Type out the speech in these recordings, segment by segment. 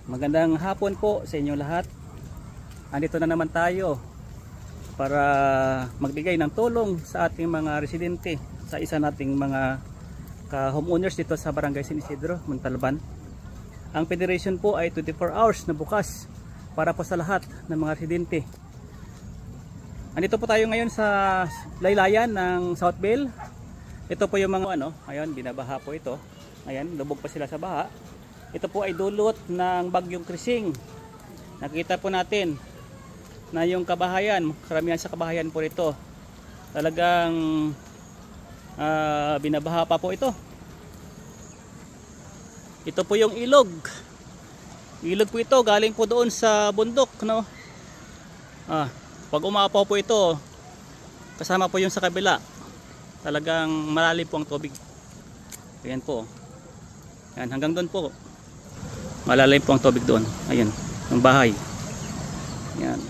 Magandang hapon po sa inyo lahat. Andito na naman tayo para magbigay ng tulong sa ating mga residente sa isa nating mga ka-homeowners dito sa Barangay San Isidro, Montalban. Ang federation po ay 24 hours na bukas para po sa lahat ng mga residente. Andito po tayo ngayon sa laylayan ng South Bell. Ito po yung mga ayun, binabaha po ito. Ayan, lubog pa sila sa baha. Ito po ay dulot ng bagyong Krising. Nakita po natin na yung kabahayan, karamihan sa kabahayan po ito, talagang binabaha pa po ito. Ito po yung ilog. Ilog po ito, galing po doon sa bundok, no? Pag umapaw po ito, kasama po yung sa kabila. Talagang malalim po ang tubig. Ayan po. Ayan, hanggang doon po. Malalim po ang tubig doon. Ayan, ang bahay. Ayan.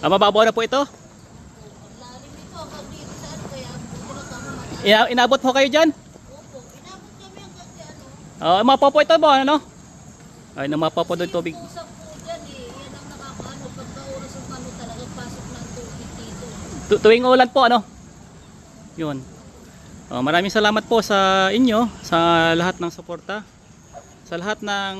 Mababaw na po ito? Inabot po kayo dyan? Mapaw po ito ba? Ano? Ay, namapaw po doon tubig. Tuwing ulan po, ano? Yun. Maraming salamat po sa inyo, sa lahat ng suporta, sa lahat ng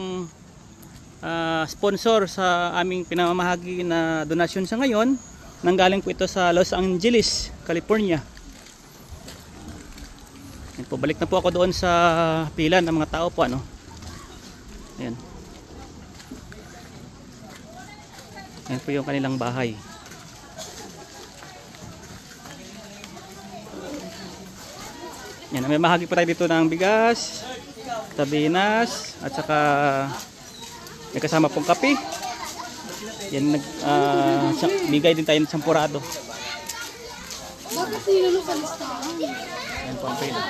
sponsor sa aming pinamamahagi na donasyon sa ngayon. Nanggaling po ito sa Los Angeles, California. Yan po, balik na po ako doon sa pila ng mga tao po, ano. Ayan. Yan po yung kanilang bahay. Yan, may mahagi po tayo dito ng bigas, tabinas, at saka may kasama pong kape. Yan, bigay din tayo ng sampurado. Bakit nilalo sa listahan? Yan po ang pila.